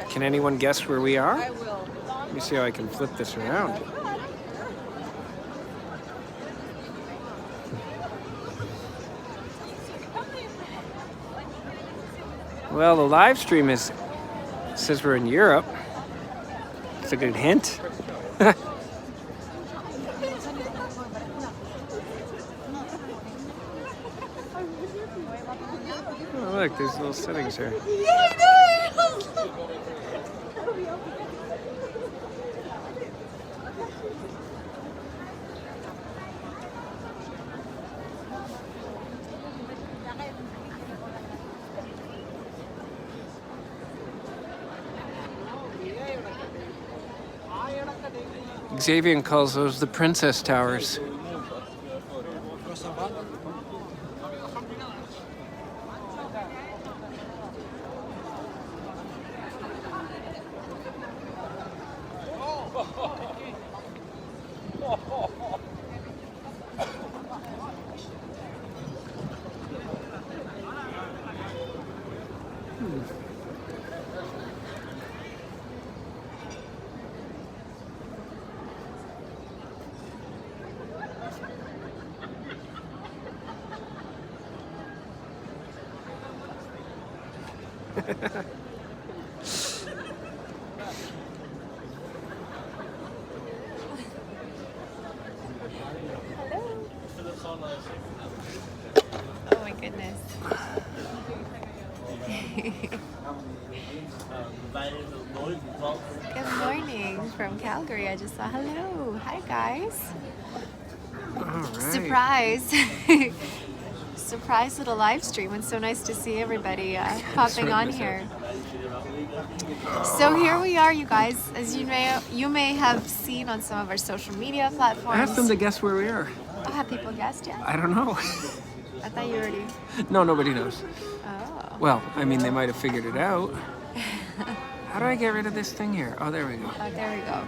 Can anyone guess where we are? Let me see how I can flip this around. Well, the live stream says we're in Europe. It's a good hint. Oh, look, there's little settings here. Xavier calls those the Princess Towers. Oh my goodness. Good morning from Calgary. I just saw hello. Hi guys. All right. Surprise. Surprise little live stream. It's so nice to see everybody popping on here. So here we are, you guys. As you may have seen on some of our social media platforms. Ask them to guess where we are. Oh, have people guessed yet? I don't know. I thought you already. No, nobody knows. Oh. Well, I mean, they might have figured it out. How do I get rid of this thing here? Oh, there we go. Oh, there we go.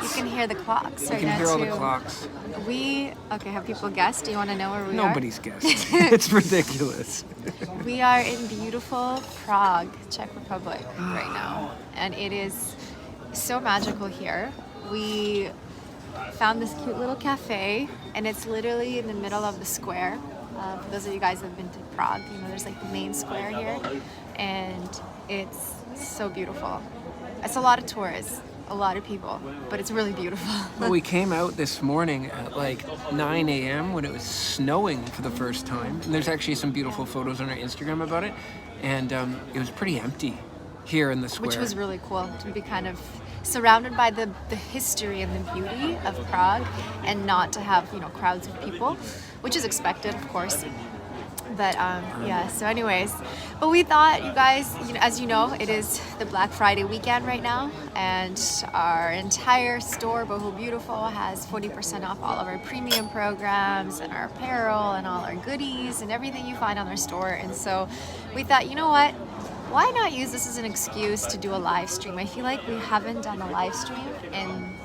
You can hear the clocks right now, You can hear all the too. clocks. Okay, have people guessed? Do you want to know where we Nobody's guessed. It's ridiculous. are? We are in beautiful Prague, Czech Republic right now. And it is so magical here. We found this cute little cafe, and it's literally in the middle of the square. For those of you guys that have been to Prague, you know, there's like the main square here, and it's so beautiful. It's a lot of tourists, a lot of people, but it's really beautiful. Well, we came out this morning at like 9 a.m. when it was snowing for the first time. And there's actually some beautiful photos on our Instagram about it. And it was pretty empty here in the square. Which was really cool to be kind of surrounded by the history and the beauty of Prague, and not to have, you know, crowds of people, which is expected, of course. But yeah, so anyways, but we thought, you guys, you know, as you know, it is the Black Friday weekend right now, and our entire store, Boho Beautiful, has 40% off all of our premium programs and our apparel and all our goodies and everything you find on our store. And so we thought, you know what? Why not use this as an excuse to do a live stream? I feel like we haven't done a live stream in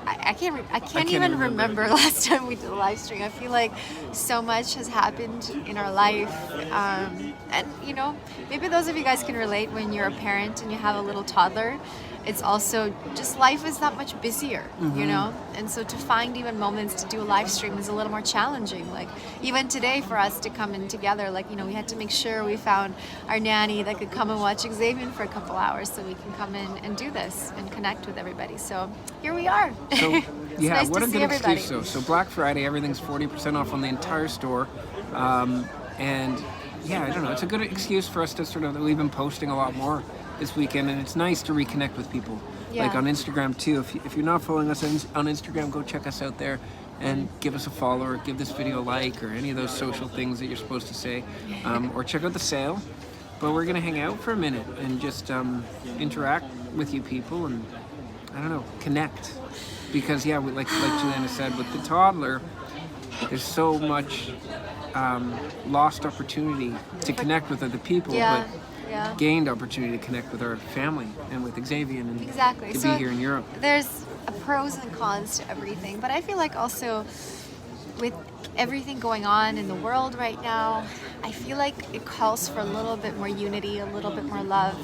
I can't even remember last time we did a live stream. I feel like so much has happened in our life, and you know, maybe those of you guys can relate when you're a parent and you have a little toddler. It's also just life is that much busier, you know, and so to find even moments to do a live stream is a little more challenging. Like even today for us to come in together, like, you know, we had to make sure we found our nanny that could come and watch Xavier for a couple hours so we can come in and do this and connect with everybody. So here we are. So yeah, nice what to a see good everybody. excuse. So Black Friday, everything's 40% off on the entire store, and yeah, I don't know. It's a good excuse for us to sort of. We've been posting a lot more this weekend, and it's nice to reconnect with people. Yeah. Like on Instagram too. If you're not following us on Instagram, go check us out there and give us a follow, or give this video a like, or any of those social things that you're supposed to say, or check out the sale. But we're gonna hang out for a minute and just interact with you people, and I don't know, connect. Because yeah, like Juliana said, with the toddler, there's so much lost opportunity to connect with other people, Yeah. but Yeah. gained opportunity to connect with our family and with Xavier and Exactly. to So be here in Europe. There's a pros and cons to everything, but I feel like also with everything going on in the world right now, I feel like it calls for a little bit more unity, a little bit more love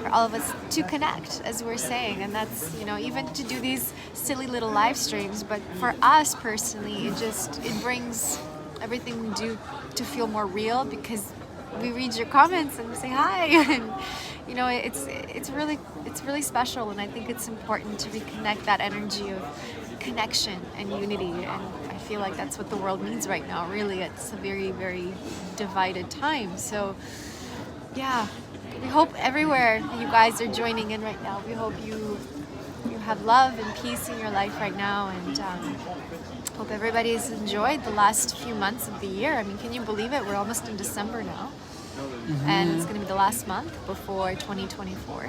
for all of us to connect, as we're saying. And that's, you know, even to do these silly little live streams. But for us personally, it brings everything we do to feel more real, because we read your comments and say hi. And, you know, it's really special. And I think it's important to reconnect that energy of connection and unity, and I feel like that's what the world needs right now. Really, it's a very, very divided time. So yeah, we hope everywhere you guys are joining in right now, we hope you have love and peace in your life right now, and hope everybody's enjoyed the last few months of the year. I mean, can you believe it? We're almost in December now. And it's going to be the last month before 2024.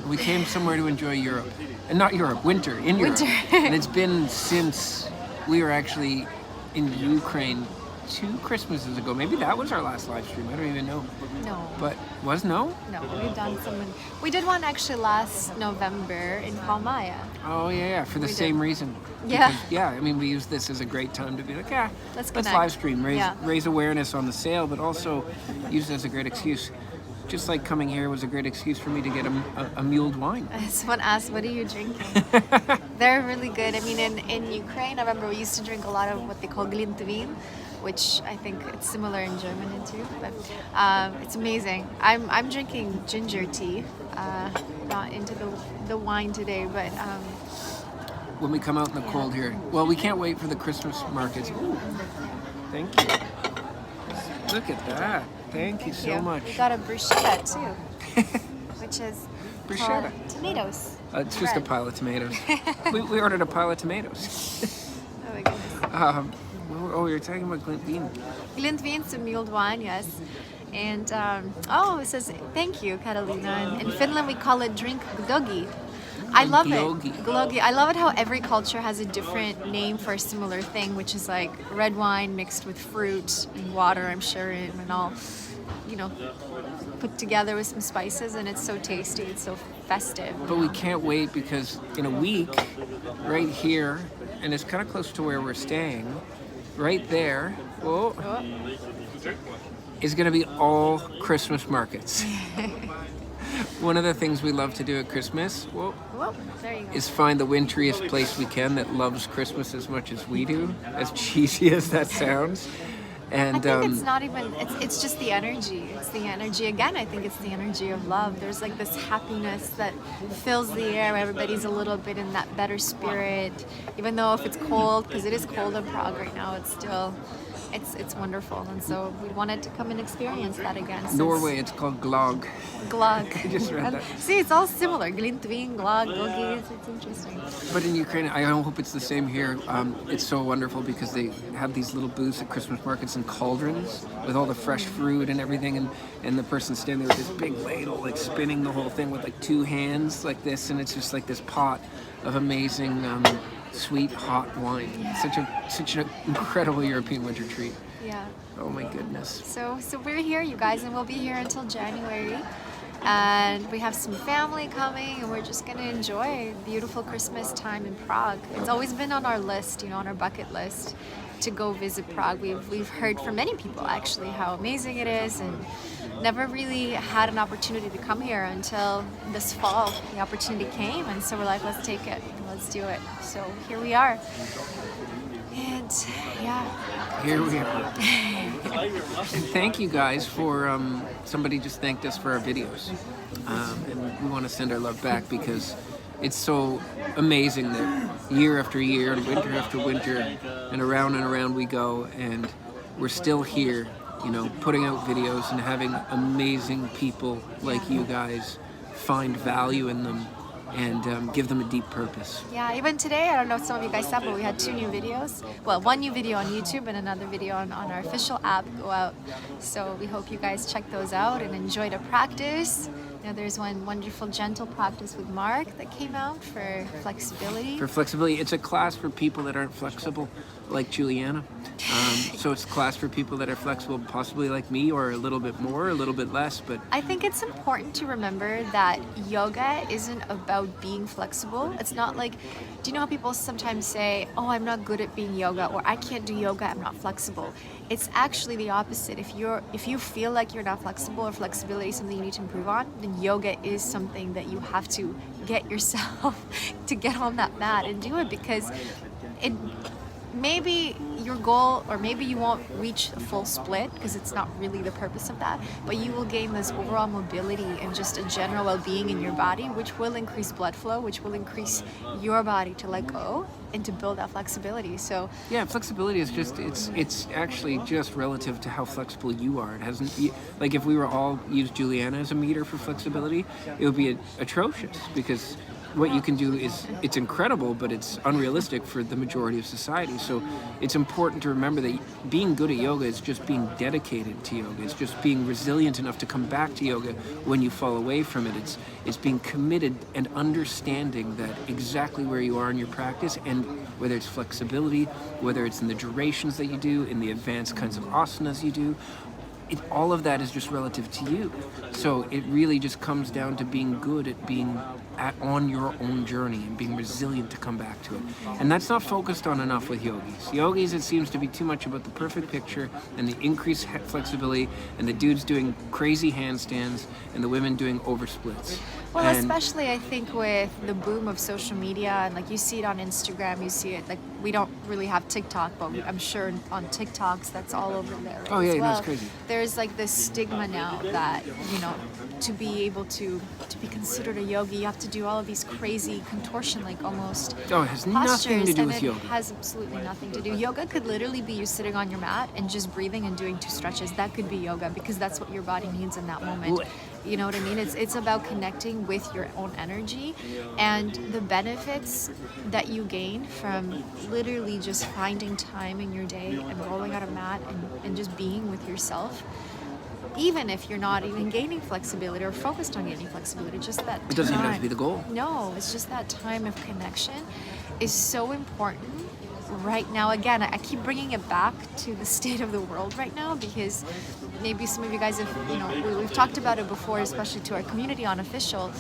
We came somewhere to enjoy Europe. And not Europe, winter, in Europe. And it's been since we were actually in Ukraine 2 Christmases ago. Maybe that was our last live stream. I don't even know. No. But was no? No, we've done some. We did one actually last November in Palmaya. Oh yeah, for the same reason. Yeah. Because, yeah, I mean, we use this as a great time to be like, let's connect. live stream, raise awareness on the sale, but also use it as a great excuse. Just like coming here was a great excuse for me to get a mulled wine. Someone asked, what are you drinking? They're really good. I mean, in Ukraine, I remember we used to drink a lot of what they call Glintwin, which I think it's similar in German too, but it's amazing. I'm drinking ginger tea, not into the wine today, but when we come out in the cold here, well, we can't wait for the Christmas markets. Ooh, thank you. Look at that. Thank you so much. We got a bruschetta too, which is bruschetta. Tomatoes. It's just a pile of tomatoes. we ordered a pile of tomatoes. Oh my goodness. You're talking about Glintwin. Glintwin's a mulled wine, yes. And it says, thank you, Catalina. In Finland, we call it drink gdogi. I love it. Glogi. I love it how every culture has a different name for a similar thing, which is like red wine mixed with fruit and water, I'm sure, and all, you know, put together with some spices, and it's so tasty. It's so festive. But we can't wait, because in a week, right here, and it's kind of close to where we're staying, right there, is going to be all Christmas markets. One of the things we love to do at Christmas, there you go, is find the winteriest place we can that loves Christmas as much as we do, as cheesy as that sounds. And I think it's not even, it's just the energy. It's the energy. Again, I think it's the energy of love. There's like this happiness that fills the air. Everybody's a little bit in that better spirit. Even though if it's cold, because it is cold in Prague right now, it's still, it's wonderful. And so we wanted to come and experience that again. Norway, it's called glögg. Glögg. I just read that. See, it's all similar. Glintwin, glögg, gogi. It's interesting. But in Ukraine, I hope it's the same here. It's so wonderful because they have these little booths at Christmas markets and cauldrons with all the fresh fruit and everything, and the person standing there with this big ladle, like spinning the whole thing with like 2 hands like this, and it's just like this pot of amazing sweet hot wine. Such an incredible European winter treat. Yeah. Oh my goodness. So we're here, you guys, and we'll be here until January. And we have some family coming, and we're just going to enjoy beautiful Christmas time in Prague. It's always been on our list, on our bucket list, to go visit Prague. We've heard from many people actually how amazing it is, and never really had an opportunity to come here until this fall. The opportunity came, and so we're like, let's take it, let's do it. So here we are. And yeah. Here we are. And thank you guys for, somebody just thanked us for our videos. And we want to send our love back, because it's so amazing that year after year and winter after winter and around we go, and we're still here, putting out videos and having amazing people like you guys find value in them and give them a deep purpose. Yeah, even today, I don't know if some of you guys saw, but we had 2 new videos. Well, 1 new video on YouTube and another video on our official app go out. So we hope you guys check those out and enjoy the practice. There's one wonderful gentle practice with Mark that came out for flexibility. For flexibility, it's a class for people that aren't flexible, like Juliana. So it's a class for people that are flexible, possibly like me, or a little bit more, a little bit less, but I think it's important to remember that yoga isn't about being flexible. It's not like, do you know how people sometimes say, oh, I'm not good at being yoga, or I can't do yoga, I'm not flexible. It's actually the opposite. If you feel like you're not flexible, or flexibility is something you need to improve on, then yoga is something that you have to get yourself to get on that mat and do it, because it maybe your goal, or maybe you won't reach a full split because it's not really the purpose of that, but you will gain this overall mobility and just a general well-being in your body, which will increase blood flow, which will increase your body to let go and to build that flexibility. So yeah, flexibility is just, it's actually just relative to how flexible you are. It hasn't, like if we were all use Juliana as a meter for flexibility, it would be atrocious, because what you can do is, it's incredible, but it's unrealistic for the majority of society. So it's important to remember that being good at yoga is just being dedicated to yoga. It's just being resilient enough to come back to yoga when you fall away from it. It's being committed and understanding that exactly where you are in your practice, and whether it's flexibility, whether it's in the durations that you do, in the advanced kinds of asanas you do, all of that is just relative to you. So it really just comes down to being good at being on your own journey and being resilient to come back to it. And that's not focused on enough with yogis. Yogis, it seems to be too much about the perfect picture and the increased flexibility, and the dudes doing crazy handstands and the women doing oversplits. well, especially I think with the boom of social media, and like you see it on Instagram, you see it, like we don't really have TikTok, but I'm sure on TikToks that's all over there. Oh yeah, as well. that's crazy. There's like this stigma now that, you know, to be able to be considered a yogi, you have to do all of these crazy contortion, like almost Oh, it has nothing to do with and yoga. it has absolutely nothing to do. Yoga could literally be you sitting on your mat and just breathing and doing 2 stretches. That could be yoga, because that's what your body needs in that moment. Well, You know what I mean? It's about connecting with your own energy, and the benefits that you gain from literally just finding time in your day and rolling out a mat and just being with yourself. Even if you're not even gaining flexibility or focused on gaining flexibility, just that It doesn't even have to time. be the goal. No, it's just that time of connection is so important right now. Again, I keep bringing it back to the state of the world right now, because maybe some of you guys have, you know, we've talked about it before, especially to our community on Official.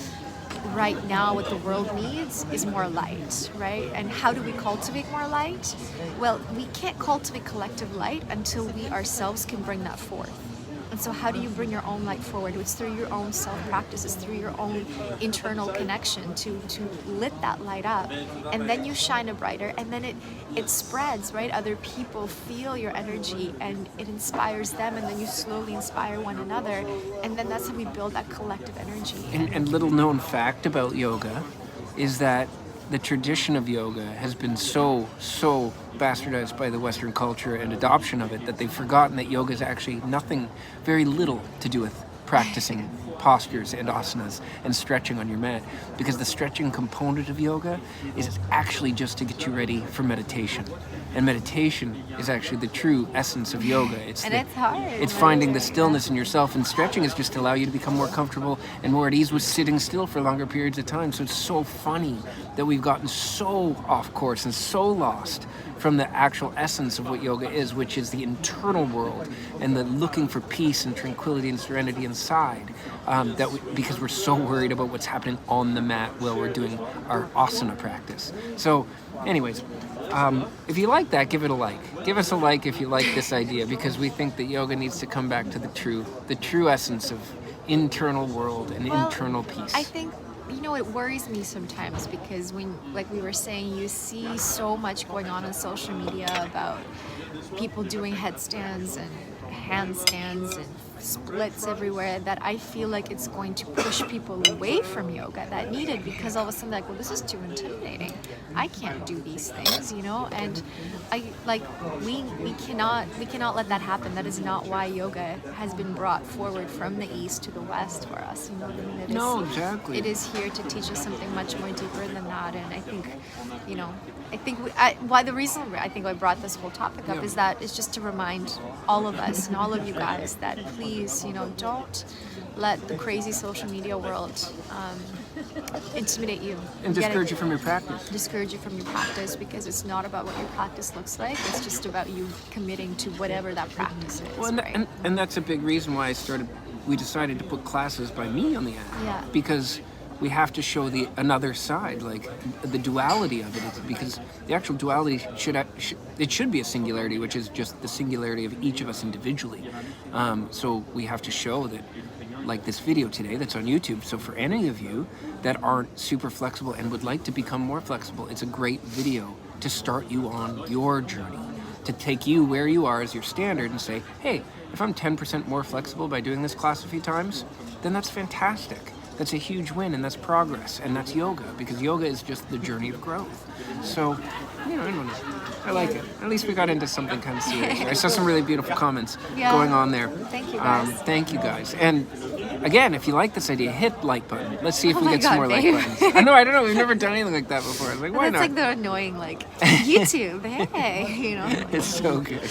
Right now, what the world needs is more light, right? And how do we cultivate more light? Well, we can't cultivate collective light until we ourselves can bring that forth. And so how do you bring your own light forward? It's through your own self-practice. It's through your own internal connection to lit that light up. And then you shine it brighter, and then it spreads, right? Other people feel your energy, and it inspires them, and then you slowly inspire one another. And then that's how we build that collective energy. And little known fact about yoga is that the tradition of yoga has been so bastardized by the Western culture and adoption of it, that they've forgotten that yoga is actually very little to do with practicing postures and asanas and stretching on your mat, because the stretching component of yoga is actually just to get you ready for meditation. And meditation is actually the true essence of yoga. It's hard. It's finding the stillness in yourself, and stretching is just to allow you to become more comfortable and more at ease with sitting still for longer periods of time. So it's so funny that we've gotten so off course and so lost from the actual essence of what yoga is, which is the internal world and the looking for peace and tranquility and serenity inside. Because we're so worried about what's happening on the mat while we're doing our asana practice. So, anyways, if you like that, give it a like. Give us a like if you like this idea, because we think that yoga needs to come back to the true essence of internal world and internal peace. I think, you know, it worries me sometimes, because when, like we were saying, you see so much going on social media about people doing headstands and handstands and splits everywhere, that I feel like it's going to push people away from yoga that need it, because all of a sudden like, well, this is too intimidating. I can't do these things, you know? And we cannot let that happen. That is not why yoga has been brought forward from the East to the West for us. You know what I mean? No, exactly. It is here to teach us something much more deeper than that. And I think, you know, the reason I think I brought this whole topic up is that it's just to remind all of us and all of you guys that please, you know, don't let the crazy social media world intimidate you And get discourage it- you from your practice. discourage you from your practice, because it's not about what your practice looks like. It's just about you committing to whatever that practice is. Well, and, right? and that's a big reason why we decided to put classes by me on the app. Yeah. Because we have to show the another side, like the duality of it. Because the actual duality should be a singularity, which is just the singularity of each of us individually. So we have to show that, like this video today that's on YouTube. So for any of you that aren't super flexible and would like to become more flexible, it's a great video to start you on your journey, to take you where you are as your standard and say, hey, if I'm 10% more flexible by doing this class a few times, then that's fantastic. That's a huge win, and that's progress, and that's yoga, because yoga is just the journey of growth. So, I don't know. I like it. At least we got into something kind of serious. I saw some really beautiful comments going on there. Thank you, guys. Thank you guys. And again, if you like this idea, hit like button. Let's see if we my get some God, more like babe. buttons. I know. We've never done anything like that before. I was like, why That's not? like the annoying, YouTube, hey, It's so good.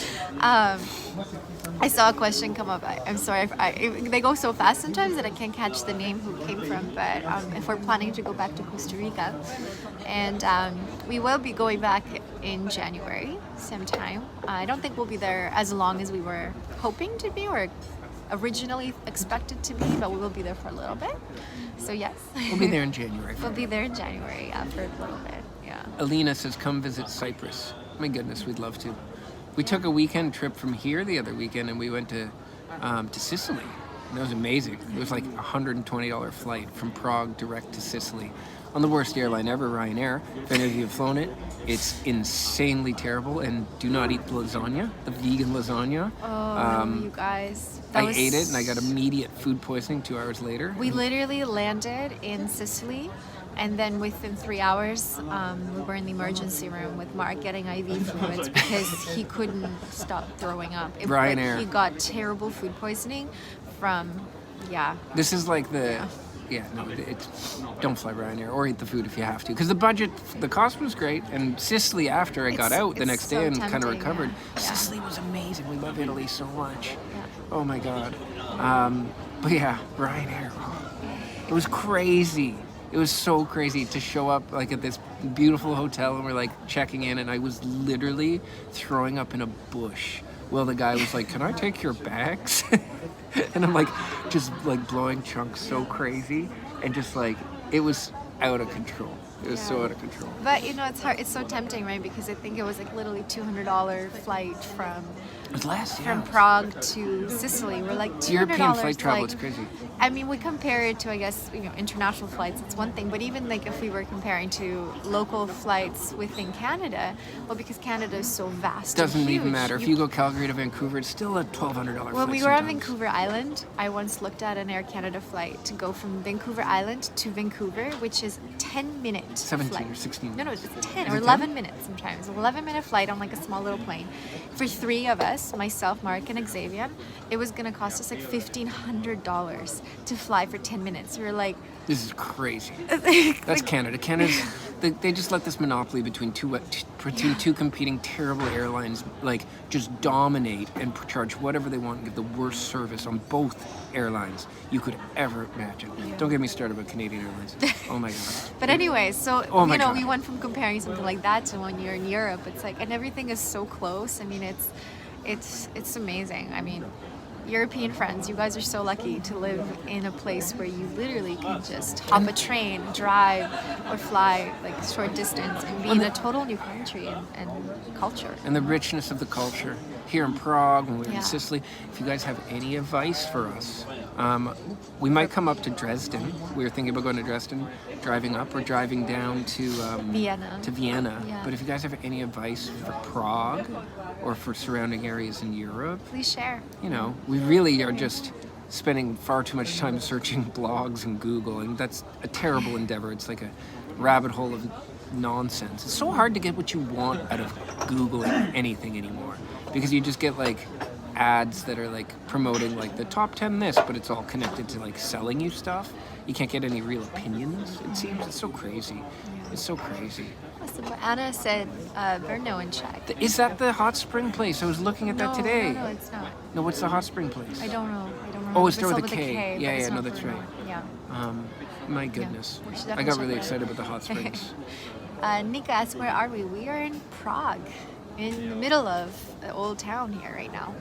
I saw a question come up. I'm sorry, they go so fast sometimes that I can't catch the name who it came from. But if we're planning to go back to Costa Rica, and we will be going back in January sometime. I don't think we'll be there as long as we were hoping to be or originally expected to be, but we will be there for a little bit. So yes, We'll be there in January. we'll be there in January for a little bit. Yeah. Alina says, come visit Cyprus. My goodness, we'd love to. We took a weekend trip from here the other weekend, and we went to Sicily. And that was amazing. It was like a $120 flight from Prague direct to Sicily on the worst airline ever, Ryanair. If any of you have flown it, it's insanely terrible. And do not eat the lasagna, the vegan lasagna. Oh, you guys. I ate it, and I got immediate food poisoning 2 hours later. We literally landed in Sicily, and then within 3 hours, we were in the emergency room with Mark getting IV fluids because he couldn't stop throwing up. Ryanair. He got terrible food poisoning from, This is like don't fly Ryanair or eat the food if you have to. Because the cost was great, and Sicily after I got out the it's next so day and kind of tempting, recovered. yeah. Sicily was amazing. We love Italy so much. Yeah. Oh my God. But yeah, Ryanair. It was crazy. It was so crazy to show up like at this beautiful hotel, and we're like checking in, and I was literally throwing up in a bush. Well, the guy was like, "Can I take your bags?" And I'm like, just like blowing chunks so crazy, and just like it was out of control. It was so out of control. But it's hard. It's so tempting, right? Because I think it was like literally $200 flight from It was last year. from Prague to Sicily. We're like $200. European flight travel, like, it's crazy. I mean, we compare it to, I guess, international flights, it's one thing, but even like if we were comparing to local flights within Canada, well, because Canada is so vast. Doesn't and even huge, matter. If you go Calgary to Vancouver, it's still a $1,200 flight. When we were on sometimes. Vancouver Island, I once looked at an Air Canada flight to go from Vancouver Island to Vancouver, which is 10-minute 17 flight. or 16. No, it's 10 Is or it 11 minutes sometimes. 11-minute flight on like a small little plane. For 3 of us, myself, Mark, and Xavier, it was going to cost us like $1,500 to fly for 10 minutes. We were like, This is crazy. That's Canada. Canada's they just let this monopoly between two competing terrible airlines like just dominate and charge whatever they want and give the worst service on both airlines you could ever imagine. Don't get me started about Canadian Airlines. Oh my God. But anyway, so Oh my God. we went from comparing something like that to when you're in Europe. It's like, and everything is so close. I mean, it's amazing. I mean, European friends, you guys are so lucky to live in a place where you literally can just hop a train, drive, or fly like short distance and be in a total new country and culture. And the richness of the culture here in Prague and we're Yeah. in Sicily. If you guys have any advice for us, we might come up to Dresden. We were thinking about going to Dresden, driving up or driving down to Vienna. Yeah. But if you guys have any advice for Prague or for surrounding areas in Europe, Please share. we really are just spending far too much time searching blogs and Google, and that's a terrible endeavor. It's like a rabbit hole of nonsense. It's so hard to get what you want out of Googling anything anymore, because you just get like ads that are like promoting like the top 10 this, but it's all connected to like selling you stuff. You can't get any real opinions, it seems. It's so crazy. It's so crazy. Listen, but Anna said Brno in Czech. Is that the hot spring place? I was looking at that today. No, it's not. No, what's the hot spring place? I don't know. Oh, it's there It's with a spelled K. but Yeah, it's no, not that's Brno. right. Yeah. My goodness. we should I definitely got check really it out. excited about the hot springs. Nika asks, where are we? We are in Prague, in the middle of the old town here right now.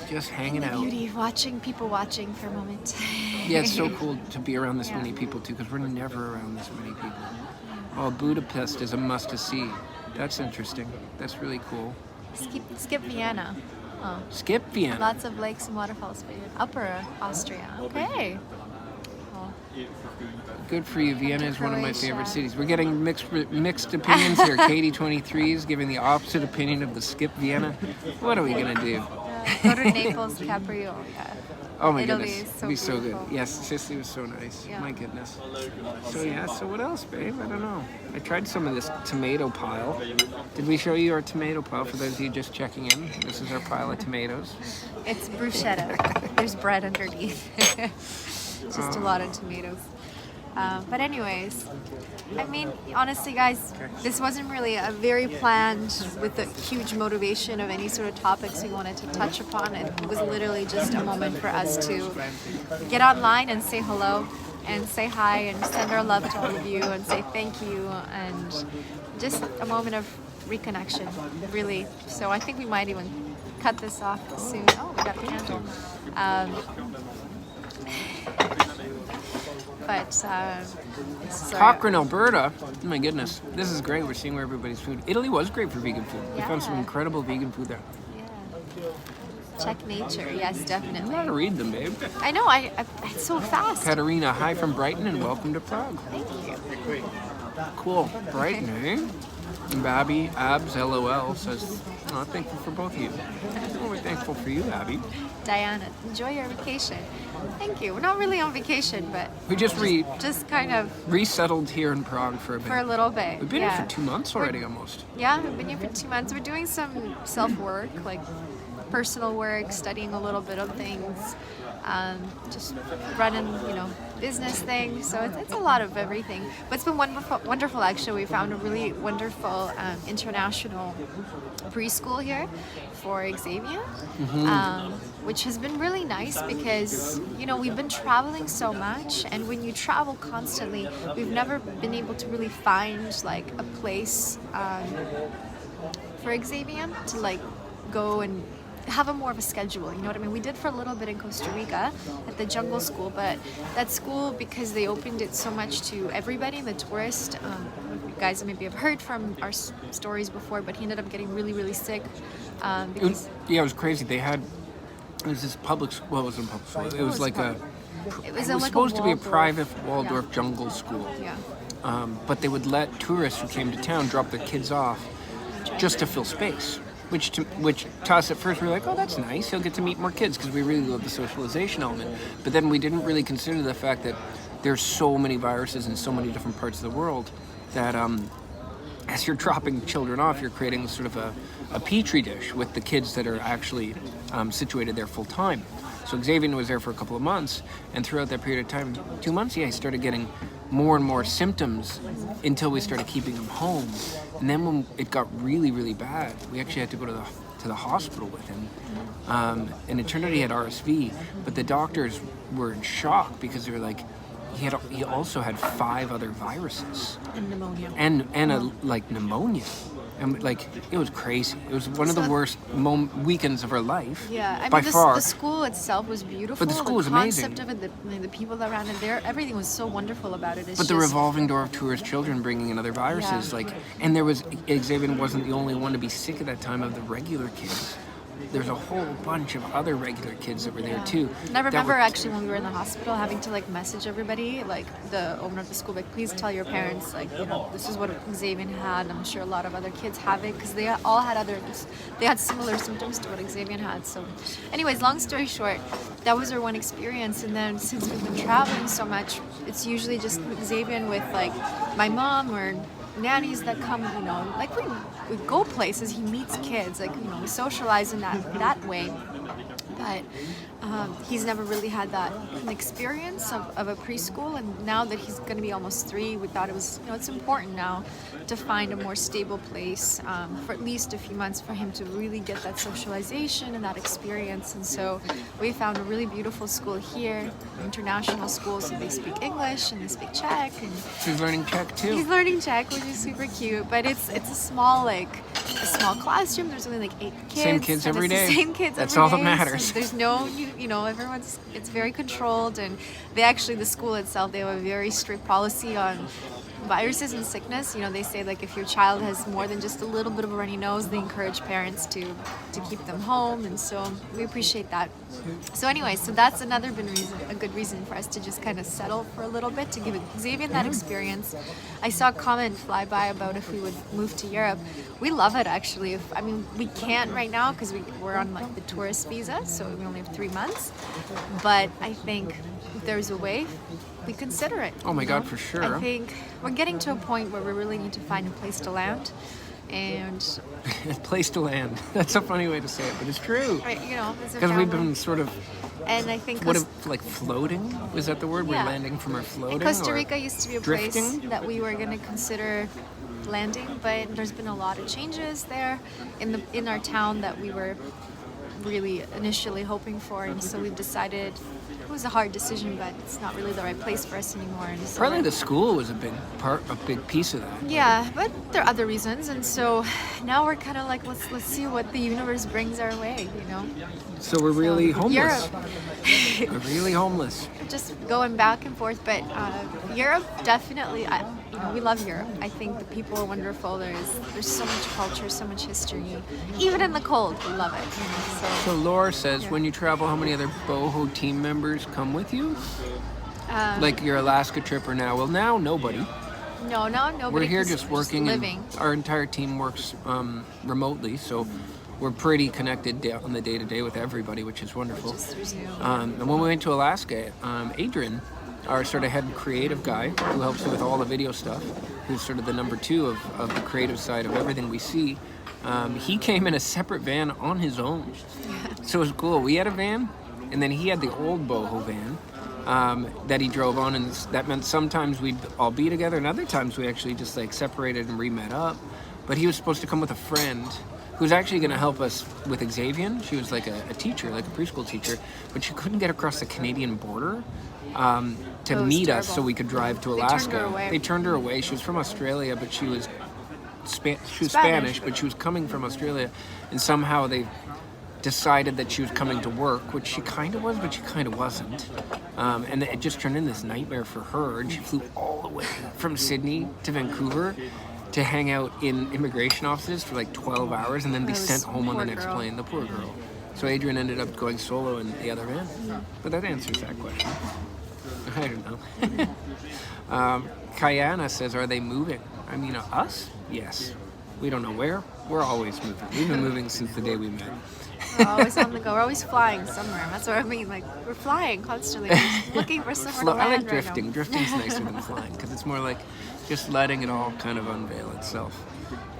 Just hanging The out. beauty, watching people watching for a moment. Yeah, it's so cool to be around this Yeah. many people too, because we're never around this many people. Oh, Budapest is a must to see. That's interesting. That's really cool. Skip Vienna. Oh. Skip Vienna. Lots of lakes and waterfalls. Upper Austria. Okay. Well, Good for you. Vienna is one of my Croatia. favorite cities. We're getting mixed opinions here. Katie 23 is giving the opposite opinion of the Skip Vienna. What are we gonna do? go to Naples, Caprio. Yeah. Oh my Italy goodness, is so it'd be so good. beautiful. Yes, Sicily was so nice. Yeah. My goodness. So yeah, so what else, babe? I don't know. I tried some of this tomato pile. Did we show you our tomato pile for those of you just checking in? This is our pile of tomatoes. It's bruschetta. There's bread underneath. Just a lot of tomatoes. But anyways, I mean, honestly, guys, this wasn't really a very planned with a huge motivation of any sort of topics we wanted to touch upon. It was literally just a moment for us to get online and say hello and say hi and send our love to all of you and say thank you and just a moment of reconnection, really. So I think we might even cut this off soon. Oh, we got a candle. But it's Cochrane, Alberta. Oh my goodness, this is great. We're seeing where everybody's food. Italy was great for vegan food. We found some Yeah. incredible vegan food there. Yeah. Check nature. Yes, You definitely. gotta read them, babe. I know. It's so fast. Katerina, hi from Brighton and welcome to Prague. Thank you. Cool. Brighton, eh? And Babby, Abs, LOL, says, oh, thankful for both of you. Oh, we're thankful for you, Abby. Diana, enjoy your vacation. Thank you. We're not really on vacation, but We just just kind of resettled here in Prague for a bit. for a little bit. We've been yeah. here for 2 months already, almost. Yeah, we've been here for 2 months. We're doing some self-work, like personal work, studying a little bit of things, just running, business things. So it's a lot of everything. But it's been wonderful actually. We found a really wonderful international preschool here for Xavier, which has been really nice because, we've been traveling so much, and when you travel constantly, we've never been able to really find like a place for Xavier to like go and have a more of a schedule, you know what I mean? We did for a little bit in Costa Rica at the jungle school, but that school, because they opened it so much to everybody, the tourist, you guys maybe have heard from our stories before, but he ended up getting really, really sick because Yeah, it was crazy. It was this public school. Well, it wasn't a public school. It was like it was like supposed to be a private Waldorf jungle school. Yeah. But they would let tourists who came to town drop their kids off just to fill space. Which to us at first we were like, oh, that's nice. He'll get to meet more kids because we really love the socialization element. But then we didn't really consider the fact that there's so many viruses in so many different parts of the world that as you're dropping children off, you're creating sort of a petri dish with the kids that are actually situated there full time. So Xavier was there for a couple of months, and throughout that period of time, 2 months, he started getting more and more symptoms until we started keeping him home. And then when it got really, really bad, we actually had to go to the hospital with him. And it turned out he had RSV, but the doctors were in shock because they were like, he also had 5 other viruses. And pneumonia. And pneumonia. And it was crazy. It was one of the worst weekends of our life. Yeah, I by mean, far. the school itself was beautiful. But the school was amazing. The concept of it, the people that ran it there, everything was so wonderful about it. It's But the just, revolving door of tourist children bringing in other viruses, Yeah. and there was Xavier wasn't the only one to be sick at that time of the regular kids. There's a whole bunch of other regular kids that were there too. And I that remember were- actually when we were in the hospital having to message everybody, the owner of the school, please tell your parents, this is what Xavier had. I'm sure a lot of other kids have it because they all had they had similar symptoms to what Xavier had. So anyways, long story short, that was our one experience. And then since we've been traveling so much, it's usually just Xavier with my mom or nannies that come, we go places, he meets kids, we socialize in that way. that he's never really had that experience of a preschool, and now that he's going to be almost 3, we thought it was, it's important now to find a more stable place for at least a few months for him to really get that socialization and that experience. And so we found a really beautiful school here, international school, so they speak English and they speak Czech, and He's learning Czech too. he's learning Czech, which is super cute. But it's a small classroom. There's only 8 kids. Same kids and every it's the day. Same kids That's every all that day, matters. So there's no, it's very controlled, and the school itself, they have a very strict policy on viruses and sickness. They say if your child has more than just a little bit of a runny nose, they encourage parents to keep them home, and so we appreciate that. So anyway, so that's a good reason for us to just kind of settle for a little bit, to give Xavier that experience. I saw a comment fly by about if we would move to Europe. We love it, actually. We can't right now because we're on the tourist visa, so we only have 3 months. But I think if there's a way, we consider it. Oh my God, for sure. I think we're getting to a point where we really need to find a place to land, and Place to land. That's a funny way to say it, but it's true. as a Because we've family. been sort of, And I think floating? Was that the word? Yeah. We're landing from our floating? and Costa or Rica used to be a drifting? place that we were going to consider landing, but there's been a lot of changes there in our town that we were really initially hoping for, and so we've decided. It was a hard decision, but it's not really the right place for us anymore. And so Probably the school was a big piece of that. yeah, but there are other reasons, and so now we're kind of let's see what the universe brings our way, So we're really homeless. Europe. We're really homeless. Just going back and forth, but Europe definitely. We love Europe. I think the people are wonderful. There's so much culture, so much history. Even in the cold, we love it. So Laura says, when you travel, how many other Boho team members come with you? Like your Alaska trip or now? Well, now nobody. No, nobody. We're here 'cause just we're working. living. And our entire team works remotely, so we're pretty connected on the day-to-day with everybody, which is wonderful. Just through Zoom. And when we went to Alaska, Adrian, our sort of head creative guy, who helps me with all the video stuff, who's sort of the number 2 of the creative side of everything we see, he came in a separate van on his own. So it was cool. We had a van, and then he had the old Boho van that he drove on, and that meant sometimes we'd all be together, and other times we actually just separated and re-met up. But he was supposed to come with a friend who's actually going to help us with Xavier. She was a teacher, a preschool teacher, but she couldn't get across the Canadian border to It was meet us terrible. so we could drive to They turned Alaska. her away. They turned her away. She was from Australia, but she was Spanish, but she was coming from Australia, and somehow they decided that she was coming to work, which she kind of was, but she kind of wasn't. And it just turned into this nightmare for her, and she flew all the way from Sydney to Vancouver to hang out in immigration offices for 12 hours and then be That was sent home on the poor next girl. plane. The poor girl. So Adrian ended up going solo in the other van. But that answers that question. I don't know. Kayana says, are they moving? Us? Yes. We don't know where. We're always moving. We've been moving since the day we met. We're always on the go. We're always flying somewhere. That's what I mean. We're flying constantly. We're just looking for somewhere to I land like right drifting. now. Drifting's nicer than flying because it's more like just letting it all kind of unveil itself.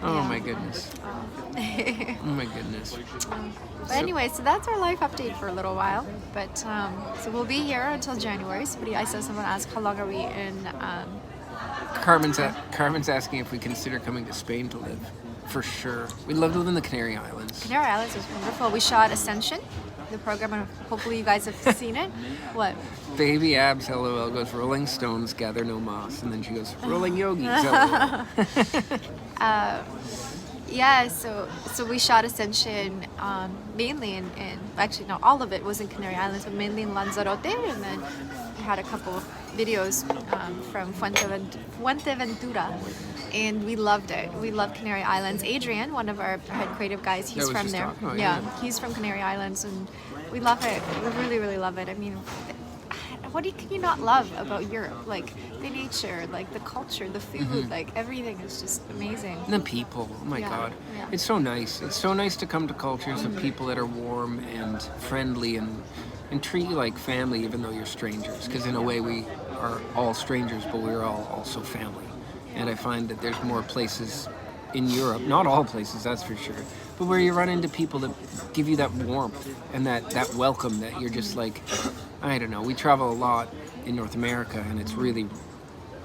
Oh Yeah. my goodness. Oh my goodness. But anyway, so that's our life update for a little while. But so we'll be here until January. I saw someone ask how long are we in. Carmen's asking if we consider coming to Spain to live. For sure. We'd love to live in the Canary Islands. Canary Islands was wonderful. We shot Ascension, the program, and hopefully you guys have seen it. What? Baby Abs, LOL, goes, Rolling Stones gather no moss. And then she goes, Rolling Yogis, LOL. Yeah, so we shot Ascension mainly in actually no, all of it was in Canary Islands, but mainly in Lanzarote, and then we had a couple of videos from Fuerteventura, and we loved it. We love Canary Islands. Adrian, one of our head creative guys, he's was from just there. talking about, Yeah, yeah. he's from Canary Islands, and we love it. We really, really love it. What can you not love about Europe? The nature, the culture, the food, everything is just amazing. And the people, oh my Yeah, God. yeah. It's so nice. It's so nice to come to cultures of people that are warm and friendly and treat you like family even though you're strangers. Because in a way we are all strangers, but we're all also family. And I find that there's more places in Europe, not all places, that's for sure, but where you run into people that give you that warmth and that welcome that you're just like, I don't know. We travel a lot in North America, and it's really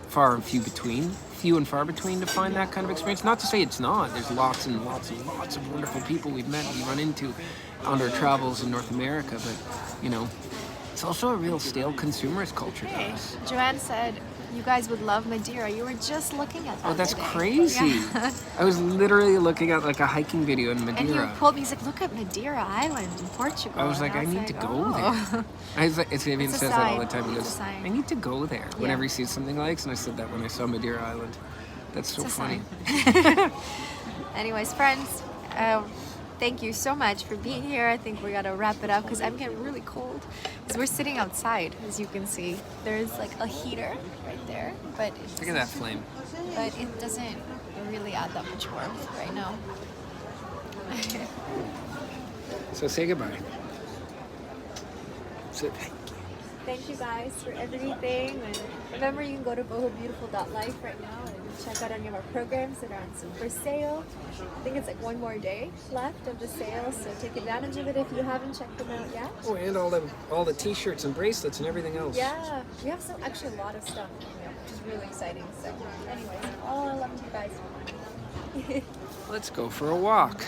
few and far between to find that kind of experience. Not to say it's not. There's lots and lots and lots of wonderful people we've met and we run into on our travels in North America, but you know, it's also a real stale consumerist culture to Hey, us. Joanne said you guys would love Madeira. You were just looking at that. Oh, that's today. crazy. Yeah. I was literally looking at like a hiking video in And he Madeira. pulled me. He's like, "Look at Madeira Island in Portugal." I was like, And I need to go "Oh." there. It's even It's a says that all the sign. time. He It's a goes, sign. I need to go there. Whenever he sees something like this, and I said that when I saw Madeira Island. That's so It's a funny. sign. Anyways, friends, thank you so much for being here. I think we gotta wrap it up because I'm getting really cold. Because we're sitting outside, as you can see. There's like a heater right there, but Look at that flame. But it doesn't really add that much warmth right now. So say goodbye. Thank you guys for everything. And remember, you can go to bohobeautiful.life right now and check out any of our programs that are on for sale. I think it's like one more day left of the sale, so take advantage of it if you haven't checked them out yet. Oh, and all the t-shirts and bracelets and everything else. Yeah, we have actually a lot of stuff coming up, which is really exciting. So, anyways, all I love you guys. Let's go for a walk.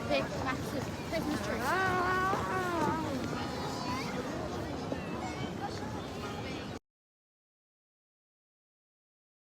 Big, massive Christmas tree.